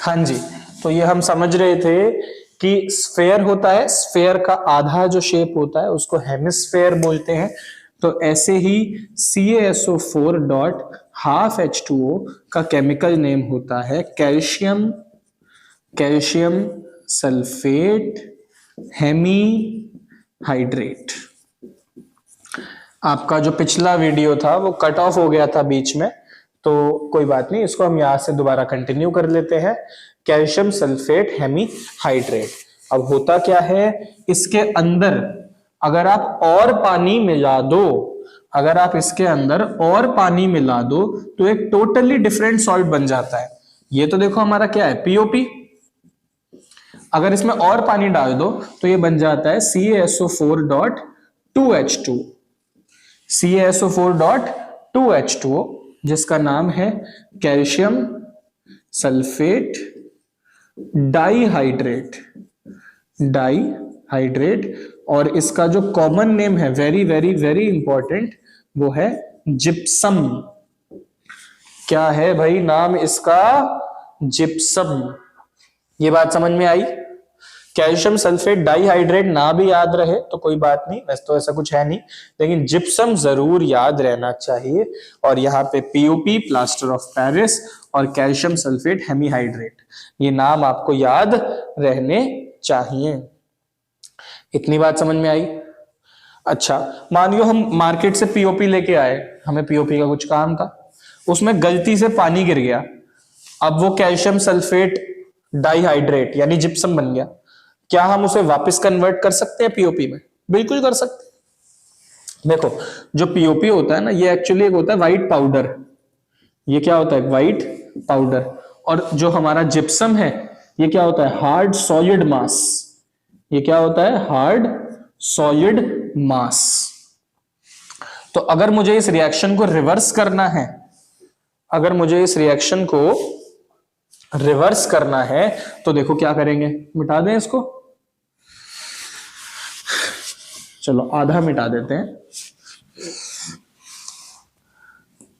हाँ जी, तो ये हम समझ रहे थे कि स्फेयर होता है, स्फेयर का आधा जो शेप होता है उसको हेमिस्फेयर बोलते हैं। तो ऐसे ही CaSO4 डॉट हाफ H2O का केमिकल नेम होता है calcium calcium sulphate hemihydrate. आपका जो पिछला वीडियो था वो कट ऑफ हो गया था बीच में, तो कोई बात नहीं, इसको हम यहां से दोबारा कंटिन्यू कर लेते हैं। Calcium sulphate hemihydrate. अब होता क्या है, इसके अंदर अगर आप और पानी मिला दो, अगर आप इसके अंदर और पानी मिला दो तो एक टोटली डिफरेंट सॉल्ट बन जाता है। ये तो देखो हमारा क्या है, POP। अगर इसमें और पानी डाल दो तो ये बन जाता है CaSO4 dot 2H2, CaSO4 dot 2H2O, जिसका नाम है कैल्शियम सल्फेट डाइहाइड्रेट, डाइहाइड्रेट। और इसका जो कॉमन नेम है, वेरी वेरी वेरी इंपॉर्टेंट, वो है जिप्सम। क्या है भाई नाम इसका? जिप्सम। ये बात समझ में आई? कैल्शियम सल्फेट डाइहाइड्रेट ना भी याद रहे तो कोई बात नहीं, वैसे तो ऐसा कुछ है नहीं, लेकिन जिप्सम जरूर याद रहना चाहिए। और यहाँ पे POP प्लास्टर ऑफ पेरिस और कैल्शियम सल्फेट हेमीहाइड्रेट, ये नाम आपको याद रहने चाहिए। इतनी बात समझ में आई? अच्छा, मानियो हम मार्केट से POP लेके आए, हमें POP का कुछ काम था, उसमें गलती से पानी गिर गया, अब वो कैल्शियम सल्फेट डाइहाइड्रेट यानी जिप्सम बन गया। क्या हम उसे वापस कन्वर्ट कर सकते हैं POP में? बिल्कुल कर सकते हैं। देखो, जो POP होता है ना, ये एक्चुअली एक होता है व्हाइट पाउडर। ये क्या होता है? White powder. और जो हमारा जिप्सम है, ये क्या होता है? हार्ड सॉलिड मास। ये क्या होता है? हार्ड सॉलिड मास। तो अगर मुझे इस रिएक्शन को रिवर्स करना है, अगर मुझे इस रिएक्शन को रिवर्स करना है तो देखो क्या करेंगे, मिटा दें इसको। चलो आधा मिटा देते हैं।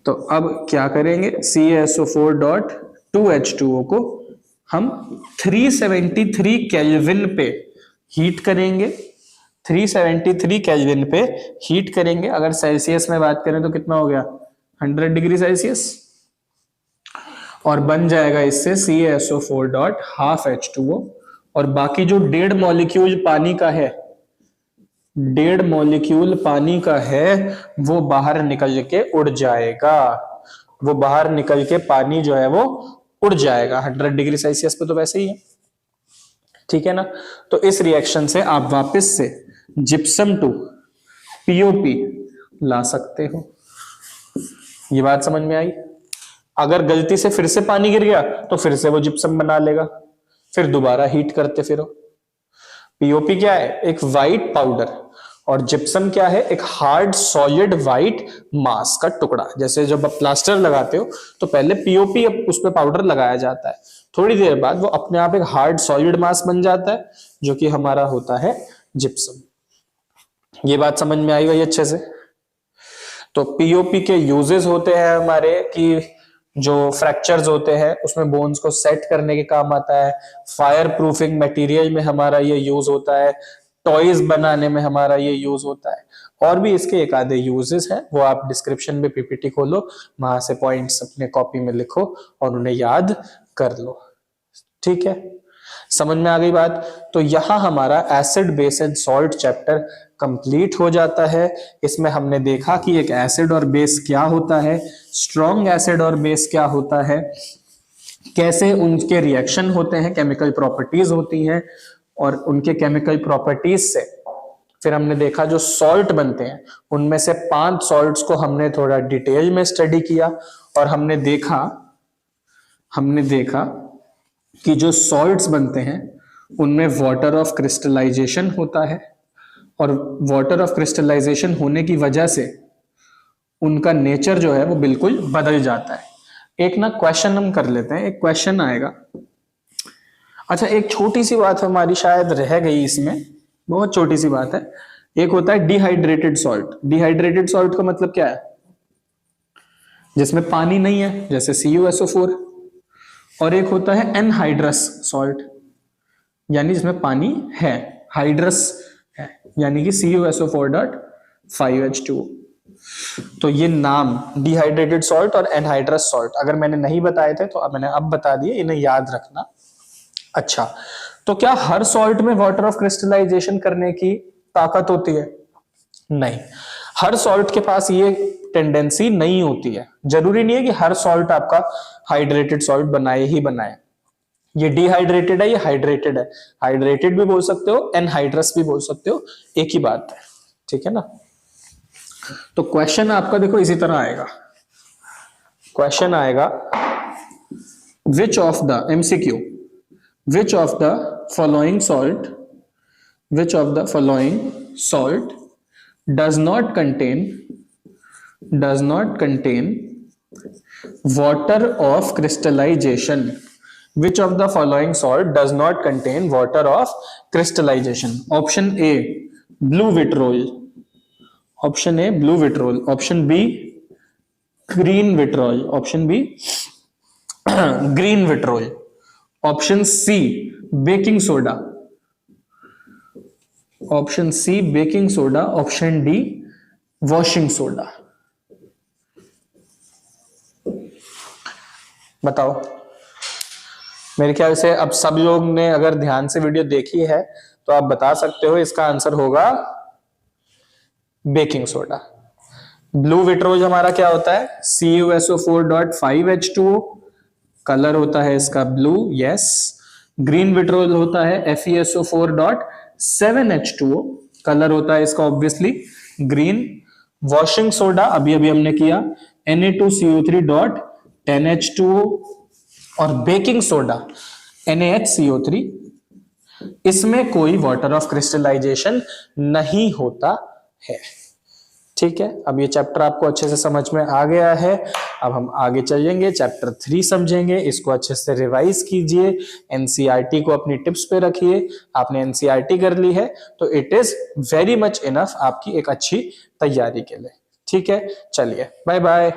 तो अब क्या करेंगे, CaSO4 डॉट 2H2O को हम 373 केल्विन पे हीट करेंगे। 373 केल्विन पे हीट करेंगे। अगर सेल्सियस में बात करें तो कितना हो गया? 100 डिग्री सेल्सियस। और बन जाएगा इससे CaSO4 डॉट हाफ H2O। और बाकी जो 1.5 मॉलिक्यूल पानी का है, 1.5 मॉलिक्यूल पानी का है, वो बाहर निकल के उड़ जाएगा। वो बाहर निकल के पानी जो है वो उड़ जाएगा 100 डिग्री सेल्सियस पे, तो वैसे ही है, ठीक है ना। तो इस रिएक्शन से आप वापस से जिप्सम टू POP ला सकते हो। ये बात समझ में आई? अगर गलती से फिर से पानी गिर गया तो फिर से वो जिप्सम बना लेगा, फिर दोबारा हीट करते फिरो। POP क्या है? एक व्हाइट पाउडर। और जिप्सम क्या है? एक हार्ड सॉलिड व्हाइट मास का टुकड़ा। जैसे जब आप प्लास्टर लगाते हो तो पहले POP उस पर पाउडर लगाया जाता है, थोड़ी देर बाद वो अपने आप एक हार्ड सॉलिड मास बन जाता है, जो कि हमारा होता है जिप्सम। ये बात समझ में आई भाई अच्छे से? तो POP के यूजेस होते हैं हमारे कि जो फ्रैक्चर्स होते हैं उसमें बोन्स को सेट करने के काम आता है, फायर प्रूफिंग मटेरियल में हमारा ये यूज होता है, टॉयज बनाने में हमारा ये यूज होता है, और भी इसके एक आधे यूजेस हैं, वो आप डिस्क्रिप्शन में PPT खोलो, वहां से पॉइंट्स अपने कॉपी में लिखो और उन्हें याद कर लो। ठीक है, समझ में आ गई बात? तो यहां हमारा acid base and salt chapter complete हो जाता है। इसमें हमने देखा कि एक एसिड और बेस क्या होता है, स्ट्रॉन्ग एसिड और बेस क्या होता है, कैसे उनके रिएक्शन होते हैं, केमिकल प्रॉपर्टीज होती हैं, और उनके केमिकल प्रॉपर्टीज से फिर हमने देखा जो सॉल्ट बनते हैं उनमें से 5 सॉल्ट्स को हमने थोड़ा डिटेल में स्टडी किया। और हमने देखा कि जो सॉल्ट्स बनते हैं उनमें वाटर ऑफ क्रिस्टलाइजेशन होता है, और वाटर ऑफ क्रिस्टलाइजेशन होने की वजह से उनका नेचर जो है वो बिल्कुल बदल जाता है। एक ना क्वेश्चन हम कर लेते हैं, एक क्वेश्चन आएगा। अच्छा, एक छोटी सी बात हमारी शायद रह गई इसमें, बहुत छोटी सी बात है। एक होता है डिहाइड्रेटेड सॉल्ट। डिहाइड्रेटेड सॉल्ट का मतलब क्या है? जिसमें पानी नहीं है, जैसे CuSO4। और एक होता है एनहाइड्रस सॉल्ट, यानी जिसमें पानी है, हाइड्रस है, यानी कि CuSO4.5H2O। तो ये नाम डिहाइड्रेटेड सॉल्ट और एनहाइड्रस सॉल्ट अगर मैंने नहीं बताए थे तो अब मैंने बता दिए, इन्हें याद रखना। अच्छा, तो क्या हर सॉल्ट में वाटर ऑफ क्रिस्टलाइजेशन करने की ताकत होती है? नहीं, हर सॉल्ट के पास ये टेंडेंसी नहीं होती है। जरूरी नहीं है कि हर सॉल्ट आपका हाइड्रेटेड सॉल्ट बनाए ही बनाए। ये डिहाइड्रेटेड है, ये हाइड्रेटेड है, हाइड्रेटेड भी बोल सकते हो, एनहाइड्रस भी बोल सकते हो, एक ही बात है, ठीक है ना। तो क्वेश्चन आपका देखो इसी तरह आएगा, क्वेश्चन आएगा which of the MCQ, which of the following salt, which of the following salt does not contain water of crystallization, which of the following salt does not contain water of crystallization? Option A blue vitriol, option A blue vitriol, option B green vitriol, option B green vitriol, option C baking soda, option C baking soda, option D washing soda. बताओ। मेरे ख्याल से अब सब लोग ने अगर ध्यान से वीडियो देखी है तो आप बता सकते हो, इसका आंसर होगा बेकिंग सोडा। ब्लू विट्रोल हमारा क्या होता है? CuSO4.5H2O, कलर होता है इसका ब्लू, यस। ग्रीन विट्रोल होता है FeSO4.7H2O, कलर होता है इसका ऑब्वियसली ग्रीन। वॉशिंग सोडा अभी अभी हमने किया Na2CO3.10H2O, और बेकिंग सोडा NaHCO3, इसमें कोई वाटर ऑफ क्रिस्टलाइजेशन नहीं होता है। ठीक है, अब ये चैप्टर आपको अच्छे से समझ में आ गया है। अब हम आगे चलेंगे, चैप्टर 3 समझेंगे, इसको अच्छे से रिवाइज कीजिए, एनसीईआरटी को अपनी टिप्स पे रखिए। आपने एनसीईआरटी कर ली है तो it is very much enough आपकी एक अच्छी तैयारी के लिए। ठीक है, चलिए बाय बाय।